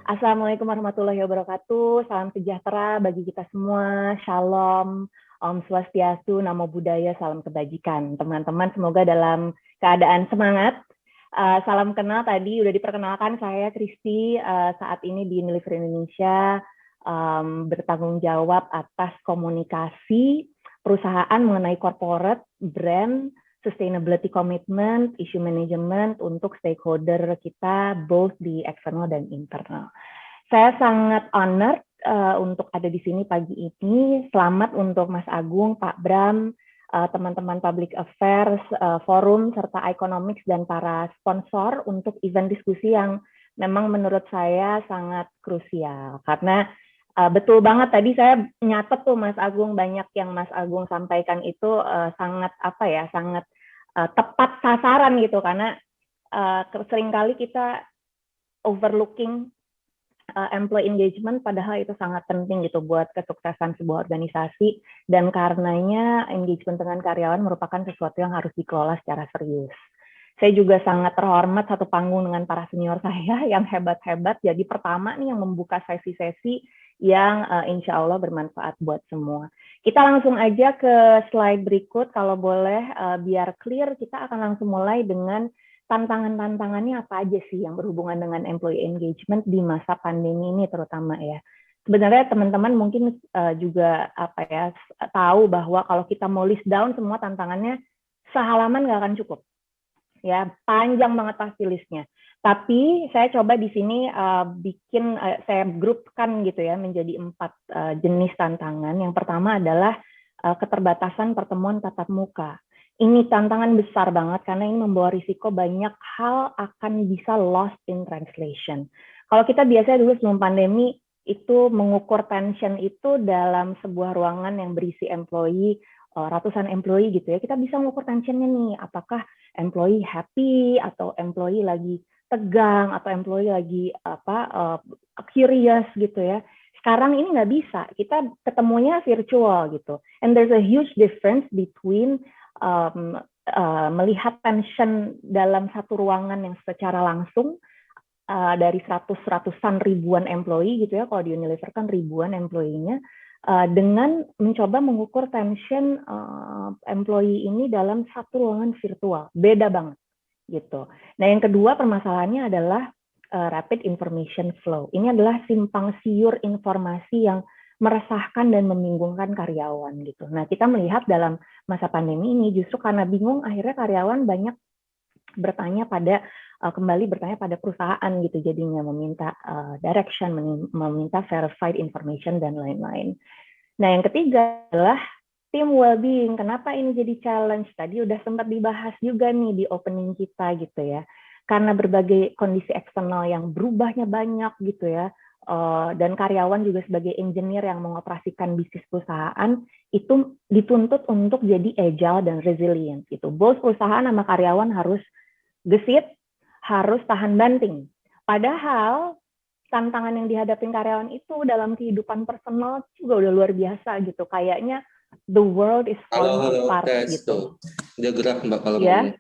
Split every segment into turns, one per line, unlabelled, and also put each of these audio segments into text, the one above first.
Assalamualaikum warahmatullahi wabarakatuh. Salam sejahtera bagi kita semua. Shalom, Om Swastiastu, Namo Buddhaya, salam kebajikan. Teman-teman semoga dalam keadaan semangat. Salam kenal tadi udah diperkenalkan, saya Kristi, saat ini di Unilever Indonesia bertanggung jawab atas komunikasi perusahaan mengenai corporate, brand, sustainability commitment, issue management untuk stakeholder kita both di eksternal dan internal. Saya sangat honored untuk ada di sini pagi ini. Selamat untuk Mas Agung, Pak Bram, teman-teman Public Affairs, Forum, serta Economics dan para sponsor untuk event diskusi yang memang menurut saya sangat krusial. Karena betul banget tadi saya nyatet tuh Mas Agung, banyak yang Mas Agung sampaikan itu sangat sangat tepat sasaran gitu, karena seringkali kita overlooking employee engagement, padahal itu sangat penting gitu buat kesuksesan sebuah organisasi, dan karenanya engagement dengan karyawan merupakan sesuatu yang harus dikelola secara serius. Saya juga sangat terhormat satu panggung dengan para senior saya yang hebat-hebat, jadi pertama nih yang membuka sesi-sesi yang insya Allah bermanfaat buat semua. Kita langsung aja ke slide berikut, kalau boleh, biar clear. Kita akan langsung mulai dengan tantangan-tantangannya apa aja sih yang berhubungan dengan employee engagement di masa pandemi ini terutama ya. Sebenarnya teman-teman mungkin juga tahu bahwa kalau kita mau list down semua tantangannya, sehalaman nggak akan cukup. Ya, panjang banget pasti listnya. Tapi saya coba di sini saya grupkan gitu ya menjadi 4 jenis tantangan. Yang pertama adalah keterbatasan pertemuan tatap muka. Ini tantangan besar banget karena ini membawa risiko banyak hal akan bisa lost in translation. Kalau kita biasanya dulu sebelum pandemi itu mengukur tension itu dalam sebuah ruangan yang berisi employee, ratusan employee gitu ya, kita bisa mengukur tensionnya nih, apakah employee happy atau employee lagi tegang atau employee lagi curious gitu ya. Sekarang ini nggak bisa, kita ketemunya virtual gitu. And there's a huge difference between melihat tension dalam satu ruangan yang secara langsung dari ratusan ribuan employee gitu ya, kalau di Unilever kan ribuan employee-nya, dengan mencoba mengukur tension employee ini dalam satu ruangan virtual, beda banget gitu. Nah, yang kedua permasalahannya adalah rapid information flow. Ini adalah simpang siur informasi yang meresahkan dan membingungkan karyawan gitu. Nah, kita melihat dalam masa pandemi ini justru karena bingung, akhirnya karyawan banyak kembali bertanya pada perusahaan gitu, jadinya meminta direction, meminta verified information dan lain-lain. Nah, yang ketiga adalah team well-being. Kenapa ini jadi challenge? Tadi udah sempat dibahas juga nih di opening kita gitu ya. Karena berbagai kondisi eksternal yang berubahnya banyak gitu ya, dan karyawan juga sebagai engineer yang mengoperasikan bisnis perusahaan itu dituntut untuk jadi agile dan resilient gitu. Both perusahaan sama karyawan harus gesit, harus tahan banting. Padahal tantangan yang dihadapin karyawan itu dalam kehidupan personal juga udah luar biasa gitu. Kayaknya the world is falling apart gitu.
Dia gerak Mbak kalau
ya.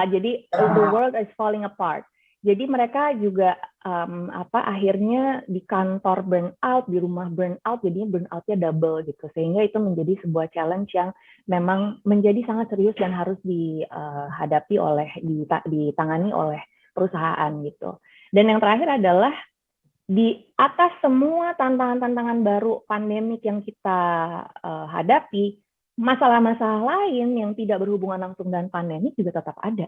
Jadi the world is falling apart. Jadi mereka juga akhirnya di kantor burnout, di rumah burnout, jadinya burnoutnya double gitu. Sehingga itu menjadi sebuah challenge yang memang menjadi sangat serius dan harus dihadapi ditangani oleh perusahaan gitu. Dan yang terakhir adalah di atas semua tantangan-tantangan baru pandemik yang kita hadapi, masalah-masalah lain yang tidak berhubungan langsung dengan pandemi juga tetap ada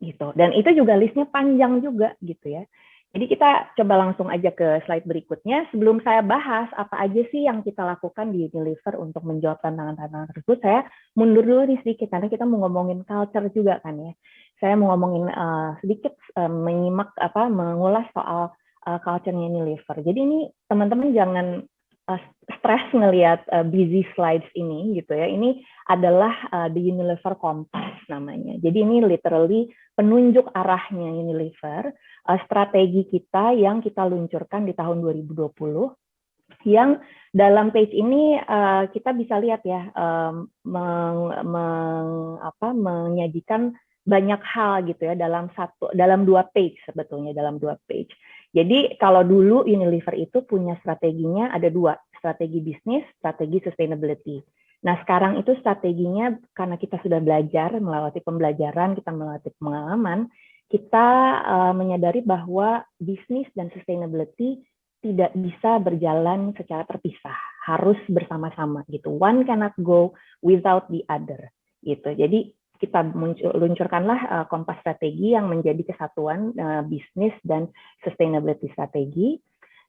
gitu. Dan itu juga listnya panjang juga gitu ya. Jadi kita coba langsung aja ke slide berikutnya. Sebelum saya bahas apa aja sih yang kita lakukan di Unilever untuk menjawab tantangan-tantangan tersebut, saya mundur dulu nih sedikit karena kita mau ngomongin culture juga kan ya. Saya mau ngomongin sedikit mengulas soal culture-nya Unilever. Jadi ini teman-teman jangan stres ngelihat busy slides ini gitu ya. Ini adalah the Unilever Compass namanya. Jadi ini literally penunjuk arahnya Unilever strategi kita yang kita luncurkan di tahun 2020, yang dalam page ini kita bisa lihat ya, menyajikan banyak hal gitu ya dalam 2 page sebetulnya, dalam 2 page. Jadi kalau dulu Unilever itu punya strateginya ada 2, strategi bisnis, strategi sustainability. Nah sekarang itu strateginya karena kita sudah belajar, melewati pembelajaran, kita melewati pengalaman, kita menyadari bahwa bisnis dan sustainability tidak bisa berjalan secara terpisah, harus bersama-sama gitu. One cannot go without the other gitu. Jadi kita luncurkanlah Kompas Strategi yang menjadi kesatuan bisnis dan sustainability strategi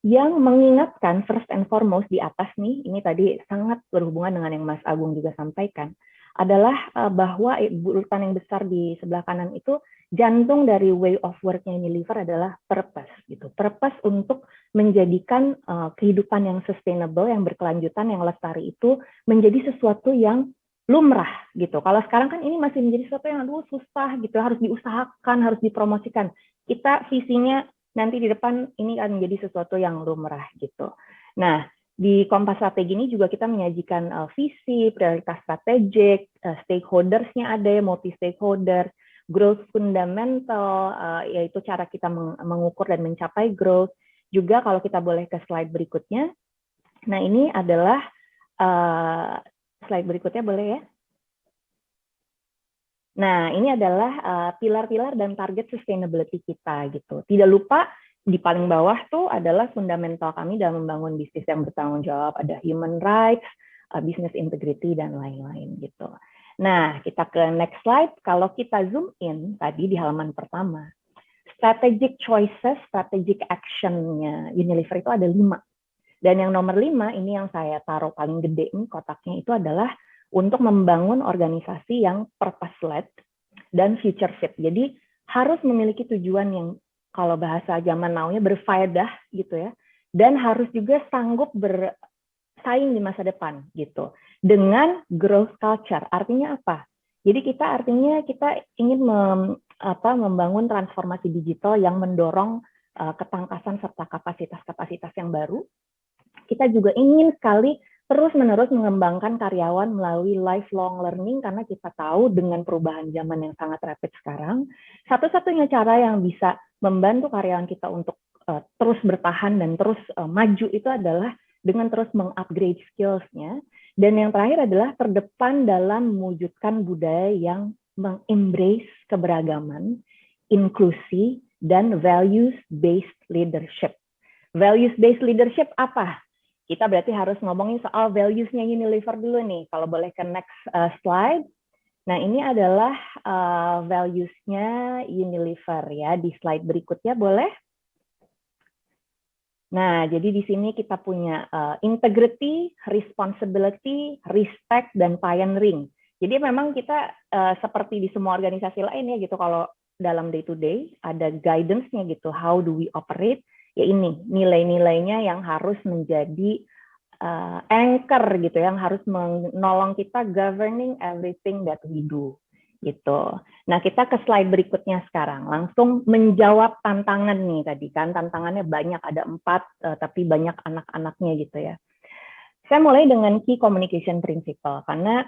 yang mengingatkan first and foremost di atas nih, ini tadi sangat berhubungan dengan yang Mas Agung juga sampaikan, adalah bahwa urutan yang besar di sebelah kanan itu jantung dari way of work-nya Unilever adalah purpose gitu. Purpose untuk menjadikan kehidupan yang sustainable, yang berkelanjutan, yang lestari itu menjadi sesuatu yang lumrah gitu. Kalau sekarang kan ini masih menjadi sesuatu yang aduh susah gitu, harus diusahakan, harus dipromosikan. Kita visinya nanti di depan ini akan menjadi sesuatu yang lumrah gitu. Nah, di Kompas Strategi ini juga kita menyajikan visi, prioritas strategik, stakeholders-nya ada, multi stakeholder, growth fundamental, yaitu cara kita mengukur dan mencapai growth. Juga kalau kita boleh ke slide berikutnya. Nah, ini adalah slide berikutnya boleh ya? Nah, ini adalah pilar-pilar dan target sustainability kita gitu. Tidak lupa di paling bawah tuh adalah fundamental kami dalam membangun bisnis yang bertanggung jawab. Ada human rights, business integrity, dan lain-lain gitu. Nah, kita ke next slide. Kalau kita zoom in tadi di halaman pertama, strategic choices, strategic action-nya Unilever itu ada 5. Dan yang nomor 5, ini yang saya taruh paling gede nih kotaknya, itu adalah untuk membangun organisasi yang purpose-led dan future fit. Jadi harus memiliki tujuan yang kalau bahasa zaman now-nya berfaedah gitu ya. Dan harus juga sanggup bersaing di masa depan gitu. Dengan growth culture. Artinya apa? Jadi kita ingin membangun transformasi digital yang mendorong ketangkasan serta kapasitas-kapasitas yang baru. Kita juga ingin sekali terus-menerus mengembangkan karyawan melalui lifelong learning karena kita tahu dengan perubahan zaman yang sangat rapid sekarang, satu-satunya cara yang bisa membantu karyawan kita untuk terus bertahan dan terus maju itu adalah dengan terus mengupgrade skills-nya. Dan yang terakhir adalah terdepan dalam mewujudkan budaya yang mengembrace keberagaman, inklusi, dan values-based leadership. Values-based leadership apa? Kita berarti harus ngomongin soal values-nya Unilever dulu nih. Kalau boleh ke next slide. Nah, ini adalah values-nya Unilever ya. Di slide berikutnya boleh? Nah, jadi di sini kita punya integrity, responsibility, respect, dan pioneering. Jadi memang kita seperti di semua organisasi lain ya gitu, kalau dalam day to day ada guidance-nya gitu, how do we operate, ya ini nilai-nilainya yang harus menjadi anchor gitu, yang harus menolong kita governing everything that we do gitu. Nah, kita ke slide berikutnya sekarang, langsung menjawab tantangan nih tadi kan, tantangannya banyak, ada 4 tapi banyak anak-anaknya gitu ya. Saya mulai dengan key communication principle karena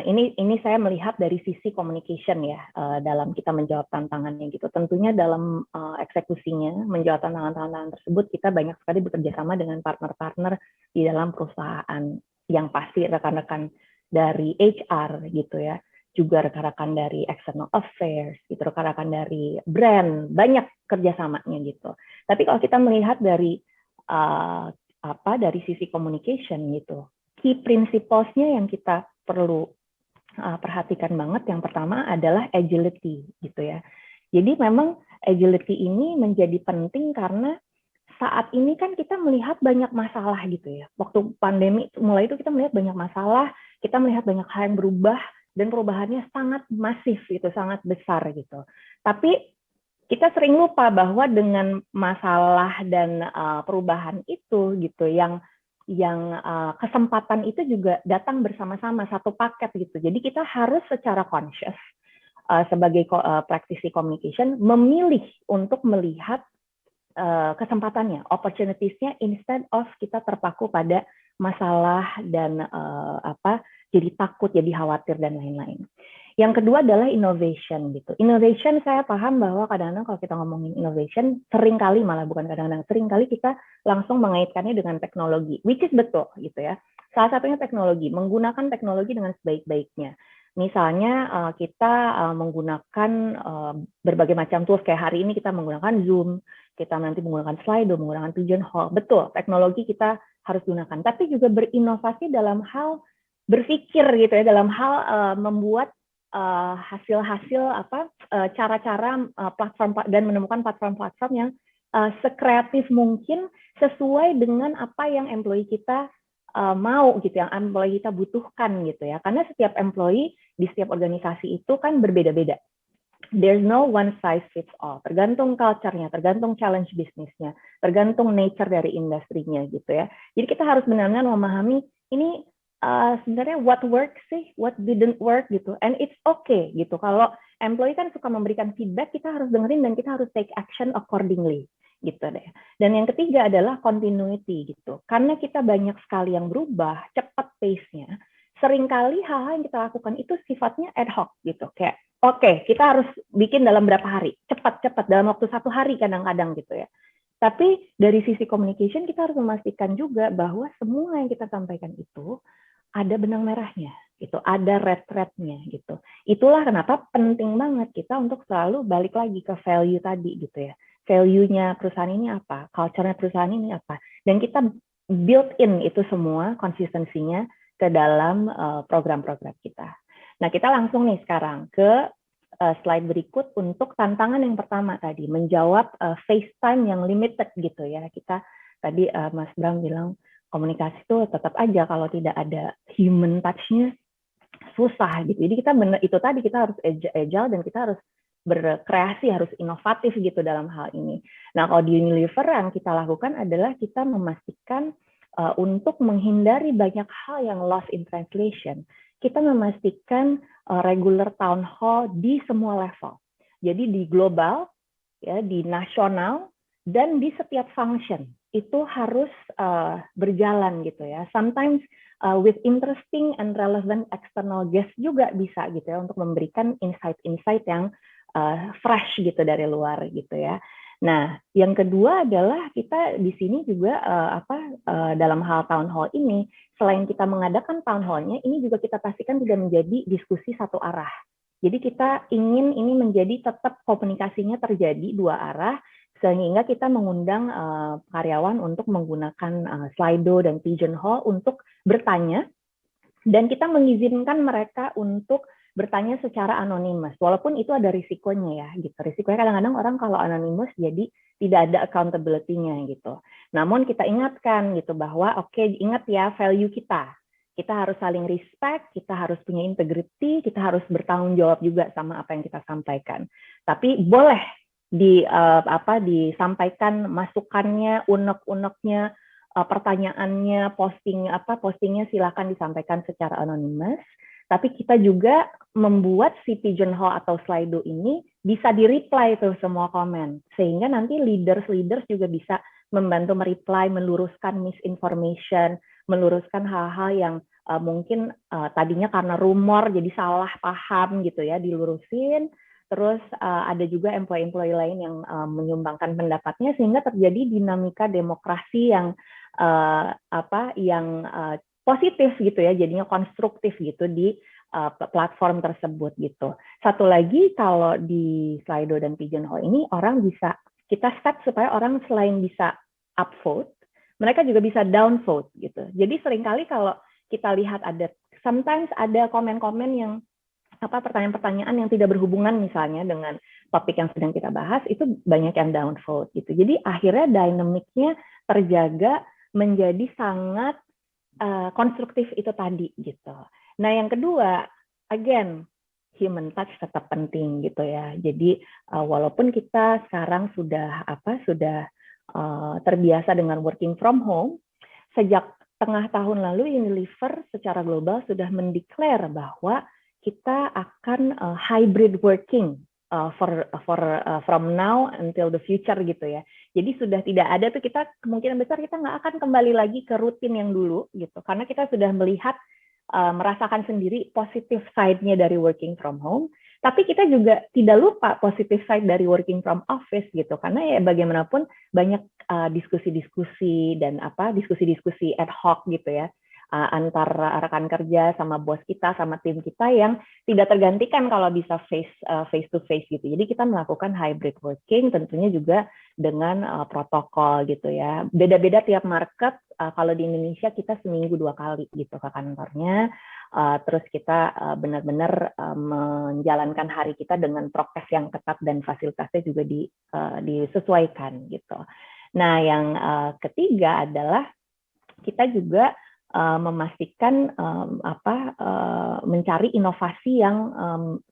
ini saya melihat dari sisi communication ya, dalam kita menjawab tantangannya gitu. Tentunya dalam eksekusinya menjawab tantangan-tantangan tersebut kita banyak sekali bekerja sama dengan partner-partner di dalam perusahaan, yang pasti rekan-rekan dari HR gitu ya, juga rekan-rekan dari external affairs gitu, rekan-rekan dari brand, banyak kerjasamanya gitu. Tapi kalau kita melihat dari dari sisi communication gitu, key principles-nya yang kita perlu perhatikan banget, yang pertama adalah agility gitu ya. Jadi memang agility ini menjadi penting karena saat ini kan kita melihat banyak masalah gitu ya. Waktu pandemi mulai itu kita melihat banyak masalah, kita melihat banyak hal yang berubah dan perubahannya sangat masif gitu, sangat besar gitu. Tapi kita sering lupa bahwa dengan masalah dan perubahan itu gitu, yang kesempatan itu juga datang bersama-sama satu paket gitu. Jadi kita harus secara conscious sebagai praktisi communication memilih untuk melihat kesempatannya, opportunities-nya instead of kita terpaku pada masalah dan jadi takut, jadi khawatir dan lain-lain. Yang kedua adalah innovation gitu. Innovation saya paham bahwa kadang-kadang kalau kita ngomongin innovation seringkali malah bukan kadang-kadang seringkali kita langsung mengaitkannya dengan teknologi, which is betul gitu ya. Salah satunya teknologi, menggunakan teknologi dengan sebaik-baiknya. Misalnya kita menggunakan berbagai macam tools kayak hari ini kita menggunakan Zoom, kita nanti menggunakan Slido, menggunakan Pigeonhole. Betul, teknologi kita harus gunakan, tapi juga berinovasi dalam hal berpikir gitu ya, dalam hal membuat hasil-hasil cara-cara platform dan menemukan platform-platform yang sekreatif mungkin sesuai dengan apa yang employee kita mau gitu, yang employee kita butuhkan gitu ya. Karena setiap employee di setiap organisasi itu kan berbeda-beda. There's no one size fits all. Tergantung culture-nya, tergantung challenge bisnisnya, tergantung nature dari industrinya gitu ya. Jadi kita harus benar-benar memahami ini sebenarnya what works sih, what didn't work gitu, and it's okay gitu. Kalau employee kan suka memberikan feedback, kita harus dengerin dan kita harus take action accordingly gitu deh. Dan yang ketiga adalah continuity gitu. Karena kita banyak sekali yang berubah, cepat pace-nya. Seringkali hal-hal yang kita lakukan itu sifatnya ad hoc gitu, kayak oke, kita harus bikin dalam berapa hari, cepat-cepat dalam waktu 1 hari kadang-kadang gitu ya. Tapi dari sisi communication kita harus memastikan juga bahwa semua yang kita sampaikan itu ada benang merahnya gitu, ada red thread-nya gitu. Itulah kenapa penting banget kita untuk selalu balik lagi ke value tadi gitu ya. Value-nya perusahaan ini apa, culture-nya perusahaan ini apa, dan kita build in itu semua konsistensinya ke dalam program-program kita. Nah, kita langsung nih sekarang ke slide berikut untuk tantangan yang pertama tadi, menjawab FaceTime yang limited gitu ya. Kita tadi Mas Bram bilang komunikasi itu tetap aja kalau tidak ada human touch-nya susah gitu. Jadi kita benar itu tadi, kita harus agile dan kita harus berkreasi, harus inovatif gitu dalam hal ini. Nah, kalau di Unilever yang kita lakukan adalah kita memastikan untuk menghindari banyak hal yang lost in translation, kita memastikan regular town hall di semua level. Jadi di global, ya, di nasional, dan di setiap function itu harus berjalan gitu ya. Sometimes with interesting and relevant external guests juga bisa gitu ya, untuk memberikan insight-insight yang fresh gitu dari luar gitu ya. Nah, yang kedua adalah kita di sini juga dalam hal town hall ini, selain kita mengadakan town hall-nya, ini juga kita pastikan tidak menjadi diskusi satu arah. Jadi kita ingin ini menjadi tetap komunikasinya terjadi dua arah, sehingga kita mengundang karyawan untuk menggunakan Slido dan Pigeonhole untuk bertanya, dan kita mengizinkan mereka untuk bertanya secara anonimus, walaupun itu ada risikonya ya, gitu. Risikonya kadang-kadang orang kalau anonimus jadi tidak ada accountability-nya gitu. Namun kita ingatkan gitu bahwa oke, ingat ya value kita. Kita harus saling respect, kita harus punya integrity, kita harus bertanggung jawab juga sama apa yang kita sampaikan. Tapi boleh disampaikan masukannya, unek-uneknya, pertanyaannya, postingnya silakan disampaikan secara anonimus. Tapi kita juga membuat si Pigeonhole atau Slido ini bisa di-reply tuh semua komen, sehingga nanti leaders juga bisa membantu mereply, meluruskan misinformation, meluruskan hal-hal yang mungkin tadinya karena rumor jadi salah paham gitu ya, dilurusin. Terus ada juga employee lain yang menyumbangkan pendapatnya, sehingga terjadi dinamika demokrasi yang positif gitu ya, jadinya konstruktif gitu di platform tersebut gitu. Satu lagi, kalau di Slido dan Pigeonhole ini orang bisa kita set supaya orang selain bisa upvote, mereka juga bisa downvote gitu. Jadi seringkali kalau kita lihat sometimes ada komen-komen yang pertanyaan-pertanyaan yang tidak berhubungan misalnya dengan topik yang sedang kita bahas, itu banyak yang downvote gitu. Jadi akhirnya dinamiknya terjaga menjadi sangat konstruktif itu tadi gitu. Nah, yang kedua, again, human touch tetap penting gitu ya. Jadi walaupun kita sekarang sudah terbiasa dengan working from home, sejak tengah tahun lalu Unilever secara global sudah mendeklar bahwa kita akan hybrid working from now until the future gitu ya. Jadi sudah tidak ada tuh, kita kemungkinan besar kita nggak akan kembali lagi ke rutin yang dulu gitu, karena kita sudah melihat merasakan sendiri positive side-nya dari working from home. Tapi kita juga tidak lupa positive side dari working from office gitu, karena ya bagaimanapun banyak diskusi-diskusi dan diskusi-diskusi ad hoc gitu ya, antara rekan kerja sama bos kita sama tim kita yang tidak tergantikan kalau bisa face to face gitu. Jadi kita melakukan hybrid working tentunya juga dengan protokol gitu ya. Beda-beda tiap market. Kalau di Indonesia kita seminggu 2 kali gitu ke kantornya. Terus kita benar-benar menjalankan hari kita dengan prokes yang ketat dan fasilitasnya juga disesuaikan gitu. Nah, yang ketiga adalah kita juga memastikan mencari inovasi yang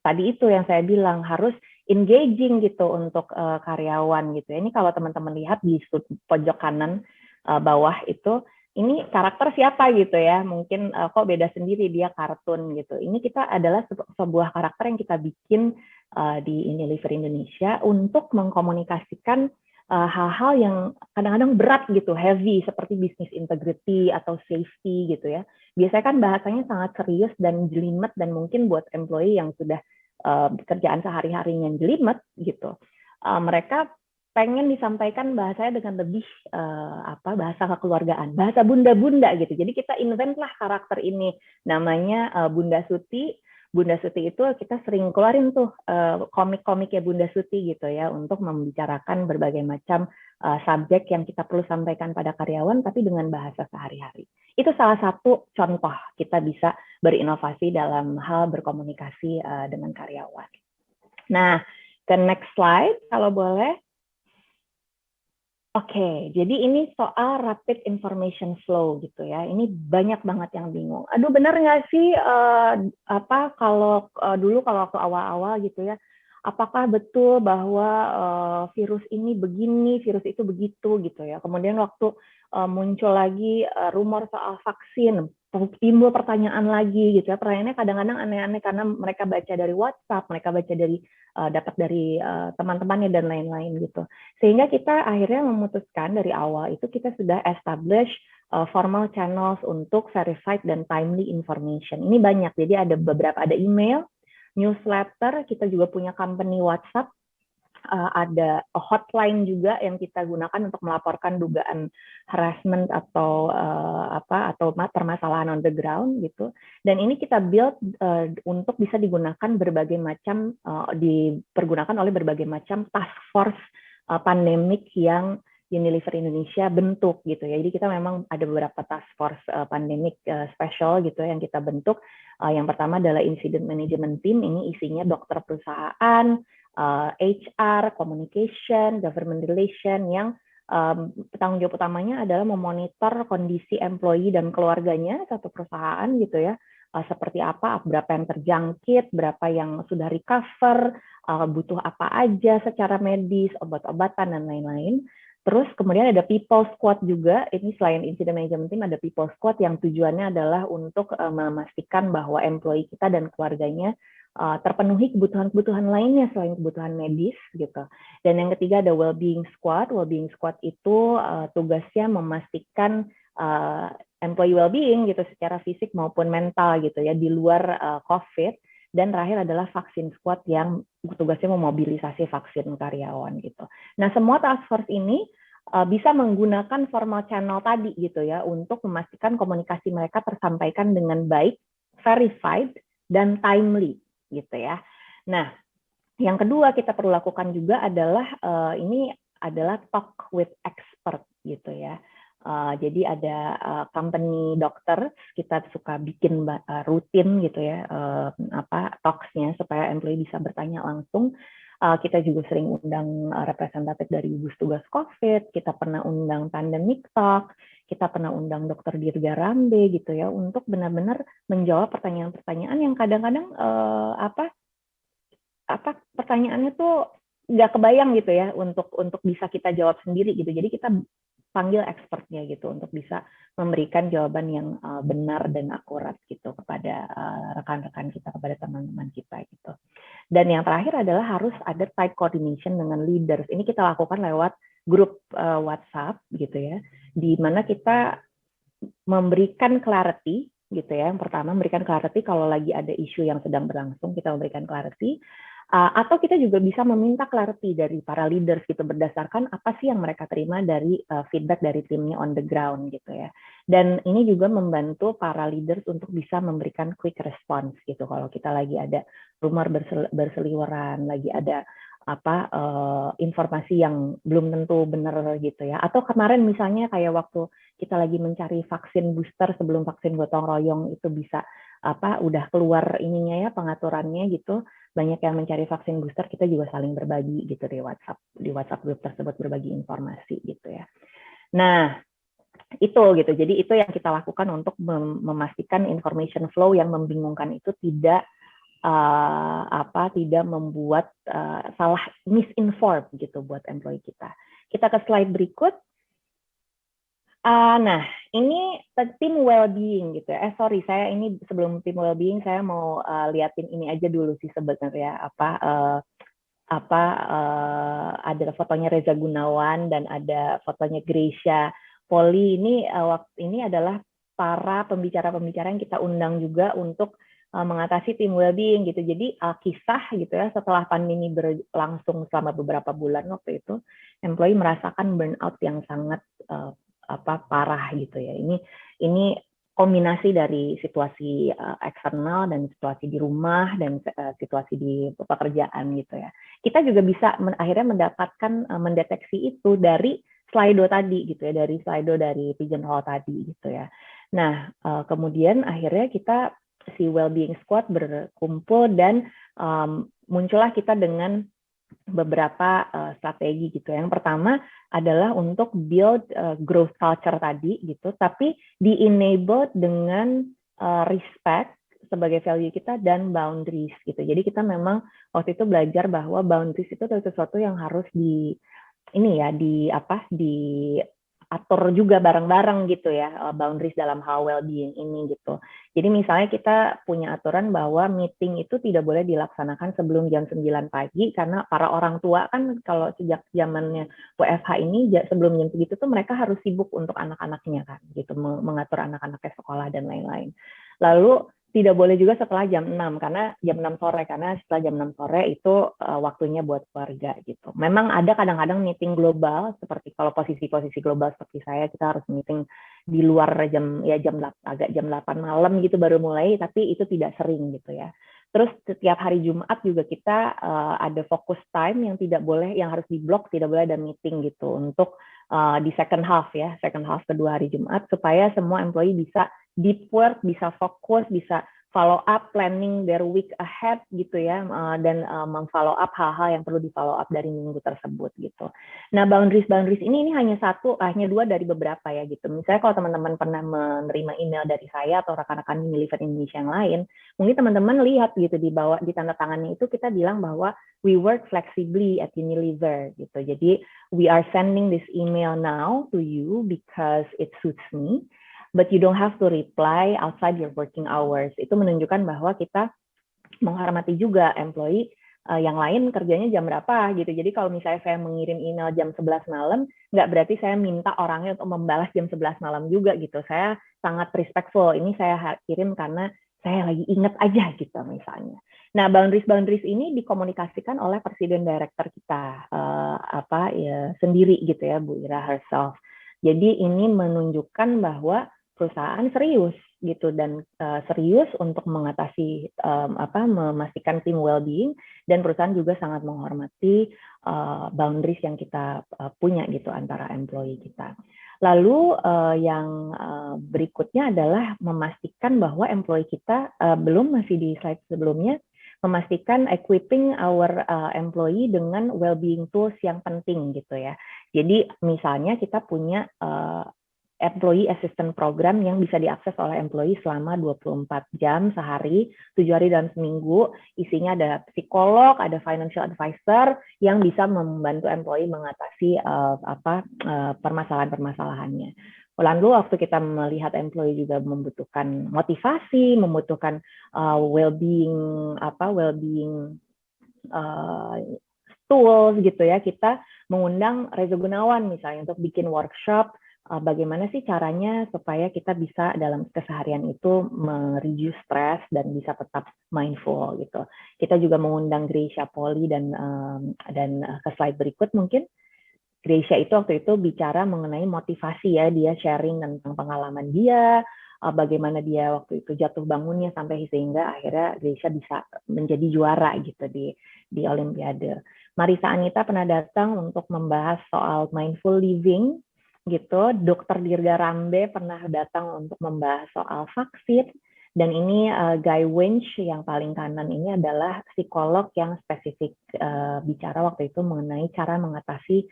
tadi itu yang saya bilang harus engaging gitu untuk karyawan gitu. Ini kalau teman-teman lihat di pojok kanan bawah itu, ini karakter siapa gitu ya, mungkin kok beda sendiri, dia kartun gitu. Ini kita adalah sebuah karakter yang kita bikin di Unilever Indonesia untuk mengkomunikasikan hal-hal yang kadang-kadang berat gitu, heavy, seperti business integrity atau safety gitu ya. Biasanya kan bahasanya sangat serius dan jelimet, dan mungkin buat employee yang sudah kerjaan sehari-harinya jelimet gitu, mereka pengen disampaikan bahasanya dengan lebih bahasa kekeluargaan, bahasa bunda-bunda gitu. Jadi kita invent lah karakter ini, namanya Bunda Suti. Bunda Suti itu kita sering keluarin tuh komik-komiknya Bunda Suti gitu ya, untuk membicarakan berbagai macam subjek yang kita perlu sampaikan pada karyawan, tapi dengan bahasa sehari-hari. Itu salah satu contoh kita bisa berinovasi dalam hal berkomunikasi dengan karyawan. Nah, ke next slide kalau boleh. Oke, jadi ini soal rapid information flow gitu ya. Ini banyak banget yang bingung. Aduh, benar nggak sih kalau dulu kalau waktu awal-awal gitu ya, apakah betul bahwa virus ini begini, virus itu begitu gitu ya. Kemudian waktu muncul lagi rumor soal vaksin, timbul pertanyaan lagi gitu ya. Pertanyaannya kadang-kadang aneh-aneh karena mereka baca dari WhatsApp, mereka baca dari dapat dari teman-temannya dan lain-lain gitu. Sehingga kita akhirnya memutuskan dari awal itu kita sudah establish formal channels untuk verified dan timely information. Ini banyak, jadi ada beberapa, ada email, newsletter, kita juga punya company WhatsApp, ada hotline juga yang kita gunakan untuk melaporkan dugaan harassment atau permasalahan on the ground gitu. Dan ini kita build untuk bisa digunakan berbagai macam dipergunakan oleh berbagai macam task force pandemik yang Unilever Indonesia bentuk gitu ya. Jadi kita memang ada beberapa task force pandemik special gitu yang kita bentuk. Yang pertama adalah Incident Management Team, ini isinya dokter perusahaan, HR, communication, government relation, yang tanggung jawab utamanya adalah memonitor kondisi employee dan keluarganya satu perusahaan gitu ya, seperti apa, berapa yang terjangkit, berapa yang sudah recover, butuh apa aja secara medis, obat-obatan dan lain-lain. Terus kemudian ada people squad juga, ini selain incident management team ada people squad yang tujuannya adalah untuk memastikan bahwa employee kita dan keluarganya terpenuhi kebutuhan-kebutuhan lainnya selain kebutuhan medis gitu. Dan yang ketiga ada well-being squad. Well-being squad itu tugasnya memastikan employee well-being gitu secara fisik maupun mental gitu ya di luar COVID. Dan terakhir adalah vaksin squad yang tugasnya memobilisasi vaksin karyawan gitu. Nah, semua task force ini bisa menggunakan formal channel tadi gitu ya untuk memastikan komunikasi mereka tersampaikan dengan baik, verified, dan timely gitu ya. Nah, yang kedua kita perlu lakukan juga adalah ini adalah talk with expert gitu ya. Jadi ada company dokter, kita suka bikin rutin gitu ya, talks-nya supaya employee bisa bertanya langsung. Kita juga sering undang representatif dari gugus tugas COVID, kita pernah undang pandemic talk, kita pernah undang dokter Dirga Rambe gitu ya, untuk benar-benar menjawab pertanyaan-pertanyaan yang kadang-kadang pertanyaannya tuh nggak kebayang gitu ya untuk bisa kita jawab sendiri gitu. Jadi kita panggil expertnya gitu untuk bisa memberikan jawaban yang benar dan akurat gitu kepada rekan-rekan kita, kepada teman-teman kita gitu. Dan yang terakhir adalah harus ada tight coordination dengan leaders. Ini kita lakukan lewat grup WhatsApp gitu ya, di mana kita memberikan clarity gitu ya. Yang pertama memberikan clarity kalau lagi ada isu yang sedang berlangsung, kita memberikan clarity. Atau kita juga bisa meminta clarity dari para leaders gitu berdasarkan apa sih yang mereka terima dari feedback dari timnya on the ground gitu ya. Dan ini juga membantu para leaders untuk bisa memberikan quick response gitu kalau kita lagi ada rumor berseliweran, lagi ada informasi yang belum tentu benar gitu ya. Atau kemarin misalnya kayak waktu kita lagi mencari vaksin booster sebelum vaksin gotong royong itu bisa udah keluar ininya ya pengaturannya gitu, banyak yang mencari vaksin booster, kita juga saling berbagi gitu di WhatsApp grup tersebut, berbagi informasi gitu ya. Nah itu gitu, jadi itu yang kita lakukan untuk memastikan information flow yang membingungkan itu tidak tidak membuat salah misinform gitu buat employee kita. Kita ke slide berikut. Nah, ini tim well-being gitu ya. Sorry, saya ini sebelum tim well-being saya mau liatin ini aja dulu sih sebenarnya ada fotonya Reza Gunawan dan ada fotonya Gracia Poli. Ini adalah para pembicara-pembicara yang kita undang juga untuk mengatasi tim well-being gitu. Jadi kisah gitu ya, setelah pandemi berlangsung selama beberapa bulan waktu itu, employee merasakan burnout yang sangat parah gitu ya. Ini kombinasi dari situasi eksternal dan situasi di rumah dan situasi di pekerjaan gitu ya. Kita juga bisa akhirnya mendapatkan mendeteksi itu dari Slido tadi gitu ya, dari Slido dari Pigeonhole tadi gitu ya. Nah, kemudian akhirnya kita si Wellbeing Squad berkumpul dan muncullah kita dengan beberapa strategi gitu. Yang pertama adalah untuk build growth culture tadi gitu, tapi di-enable dengan respect sebagai value kita dan boundaries gitu. Jadi kita memang waktu itu belajar bahwa boundaries itu sesuatu yang harus diatur juga bareng-bareng gitu ya, boundaries dalam hal well-being ini gitu. Jadi misalnya kita punya aturan bahwa meeting itu tidak boleh dilaksanakan sebelum jam 9 pagi karena para orang tua kan kalau sejak zamannya WFH ini sebelum jam segitu tuh mereka harus sibuk untuk anak-anaknya kan gitu, mengatur anak-anaknya sekolah dan lain-lain. Lalu tidak boleh juga setelah jam 6 karena jam 6 sore karena setelah jam 6 sore itu waktunya buat keluarga gitu. Memang ada kadang-kadang meeting global seperti kalau posisi-posisi global seperti saya kita harus meeting di luar agak jam 8 malam gitu baru mulai, tapi itu tidak sering gitu ya. Terus setiap hari Jumat juga kita ada focus time yang harus diblok, tidak boleh ada meeting gitu untuk di second half kedua hari Jumat supaya semua employee bisa deep work, bisa fokus, bisa follow up planning their week ahead gitu ya, dan memfollow up hal-hal yang perlu di follow up dari minggu tersebut gitu. Nah boundaries ini hanya dua dari beberapa ya gitu. Misalnya kalau teman-teman pernah menerima email dari saya atau rekan-rekan Unilever Indonesia yang lain, mungkin teman-teman lihat gitu di bawah di tanda tangannya itu kita bilang bahwa we work flexibly at Unilever gitu. Jadi we are sending this email now to you because it suits me, but you don't have to reply outside your working hours. Itu menunjukkan bahwa kita menghormati juga employee yang lain kerjanya jam berapa gitu. Jadi kalau misalnya saya mengirim email jam 11 malam, nggak berarti saya minta orangnya untuk membalas jam 11 malam juga gitu. Saya sangat respectful. Ini saya kirim karena saya lagi inget aja gitu misalnya. Nah, boundaries ini dikomunikasikan oleh presiden director kita sendiri gitu ya, Bu Ira herself. Jadi ini menunjukkan bahwa perusahaan serius gitu dan serius untuk mengatasi memastikan tim well-being, dan perusahaan juga sangat menghormati boundaries yang kita punya gitu antara employee kita. Lalu yang berikutnya adalah memastikan bahwa employee kita masih di slide sebelumnya, memastikan equipping our employee dengan well-being tools yang penting gitu ya. Jadi misalnya kita punya Employee Assistance Program yang bisa diakses oleh employee selama 24 jam sehari, 7 hari dalam seminggu. Isinya ada psikolog, ada financial advisor yang bisa membantu employee mengatasi permasalahan-permasalahannya. Lalu waktu kita melihat employee juga membutuhkan motivasi, membutuhkan well-being tools gitu ya, kita mengundang Reza Gunawan misalnya untuk bikin workshop bagaimana sih caranya supaya kita bisa dalam keseharian itu mereduce stress dan bisa tetap mindful gitu. Kita juga mengundang Gracia Poli dan ke slide berikut mungkin. Gracia itu waktu itu bicara mengenai motivasi ya, dia sharing tentang pengalaman dia, bagaimana dia waktu itu jatuh bangunnya sampai sehingga akhirnya Gracia bisa menjadi juara gitu di Olimpiade. Marisa Anita pernah datang untuk membahas soal mindful living gitu. Dr. Dirga Rambe pernah datang untuk membahas soal vaksin. Dan ini Guy Winch yang paling kanan ini adalah psikolog yang spesifik bicara waktu itu mengenai cara mengatasi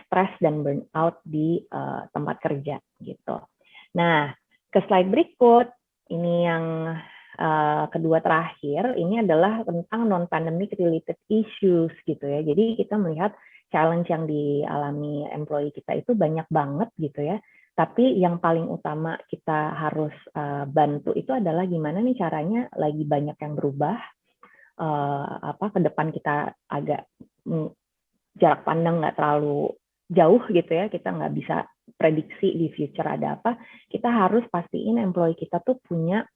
stres dan burnout di tempat kerja gitu. Nah, ke slide berikut, ini yang kedua terakhir, ini adalah tentang non-pandemic related issues gitu ya. Jadi kita melihat challenge yang dialami employee kita itu banyak banget gitu ya. Tapi yang paling utama kita harus bantu itu adalah gimana nih caranya lagi banyak yang berubah, ke depan kita agak jarak pandang nggak terlalu jauh gitu ya, kita nggak bisa prediksi di future ada apa, kita harus pastiin employee kita tuh punya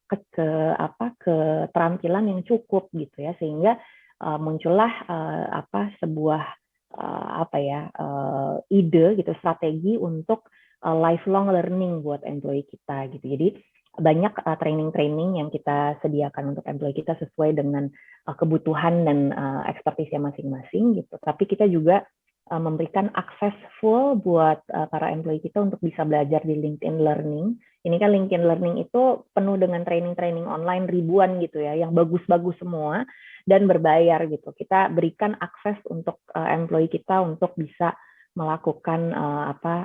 keterampilan yang cukup gitu ya, sehingga muncullah sebuah ide gitu, strategi untuk lifelong learning buat employee kita gitu. Jadi banyak training-training yang kita sediakan untuk employee kita sesuai dengan kebutuhan dan ekspertisnya masing-masing gitu. Tapi kita juga memberikan akses full buat para employee kita untuk bisa belajar di LinkedIn Learning. Ini kan LinkedIn Learning itu penuh dengan training-training online ribuan gitu ya, yang bagus-bagus semua dan berbayar gitu. Kita berikan akses untuk employee kita untuk bisa melakukan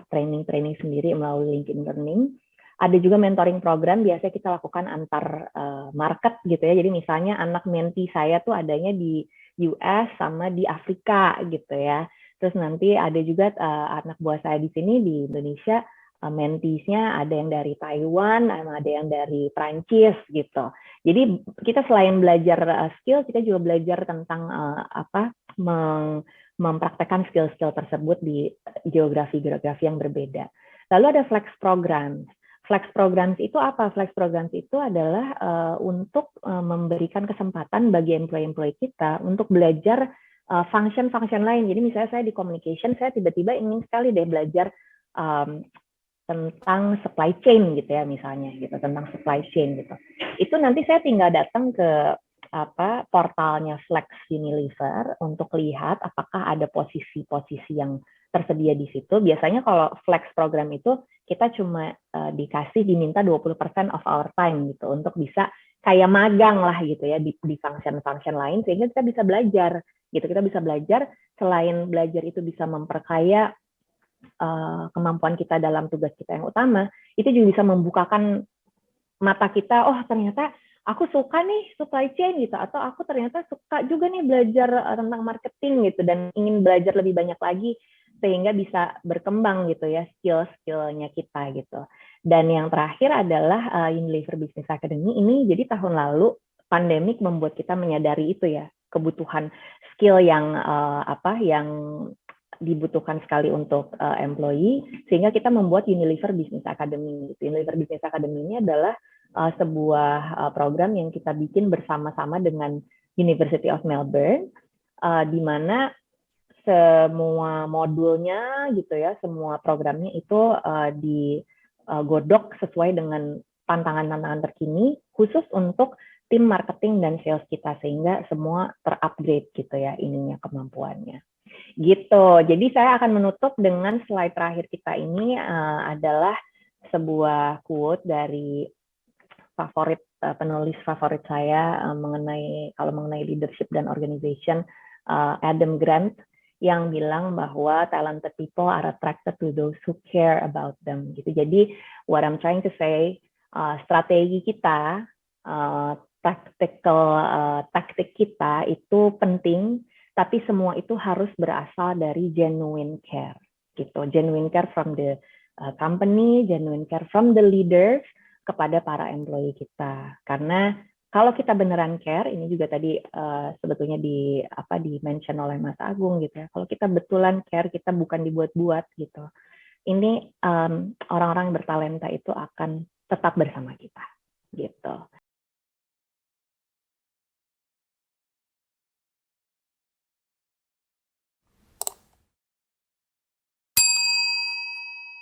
training-training sendiri melalui LinkedIn Learning. Ada juga mentoring program, biasanya kita lakukan antar market gitu ya. Jadi misalnya anak menti saya tuh adanya di US sama di Afrika gitu ya. Terus nanti ada juga anak buah saya di sini di Indonesia, menteesnya ada yang dari Taiwan, ada yang dari Prancis gitu. Jadi kita selain belajar skill, kita juga belajar tentang mempraktekkan skill-skill tersebut di geografi-geografi yang berbeda. Lalu ada flex program. Flex programs itu apa? Flex programs itu adalah untuk memberikan kesempatan bagi employee-employee kita untuk belajar function-function lain. Jadi misalnya saya di communication, saya tiba-tiba ingin sekali deh belajar tentang supply chain gitu ya misalnya gitu, tentang supply chain gitu. Itu nanti saya tinggal datang ke portalnya Flex Unilever untuk lihat apakah ada posisi-posisi yang tersedia di situ. Biasanya kalau Flex program itu kita cuma diminta 20% of our time gitu untuk bisa kayak magang lah gitu ya di function-function lain, sehingga kita bisa belajar gitu. Kita bisa belajar, selain belajar itu bisa memperkaya kemampuan kita dalam tugas kita yang utama, itu juga bisa membukakan mata kita, oh ternyata aku suka nih supply chain gitu, atau aku ternyata suka juga nih belajar tentang marketing gitu, dan ingin belajar lebih banyak lagi sehingga bisa berkembang gitu ya skill-skillnya kita gitu. Dan yang terakhir adalah Unilever Business Academy ini. Jadi tahun lalu pandemik membuat kita menyadari itu ya, kebutuhan skill yang yang dibutuhkan sekali untuk employee, sehingga kita membuat Unilever Business Academy. Unilever Business Academy ini adalah sebuah program yang kita bikin bersama-sama dengan University of Melbourne, di mana semua modulnya gitu ya, semua programnya itu digodok sesuai dengan tantangan-tantangan terkini, khusus untuk tim marketing dan sales kita, sehingga semua terupgrade gitu ya ininya, kemampuannya. Gitu. Jadi saya akan menutup dengan slide terakhir kita ini adalah sebuah quote dari penulis favorit saya mengenai leadership dan organization, Adam Grant. yang bilang bahwa talented people are attracted to those who care about them gitu. Jadi what I'm trying to say, strategi kita, taktik kita itu penting, tapi semua itu harus berasal dari genuine care gitu. Genuine care from the company, genuine care from the leaders kepada para employee kita. Karena kalau kita beneran care, ini juga tadi sebetulnya di mention oleh Mas Agung gitu ya. Kalau kita betulan care, kita bukan dibuat-buat gitu. Ini orang-orang bertalenta itu akan tetap bersama kita gitu.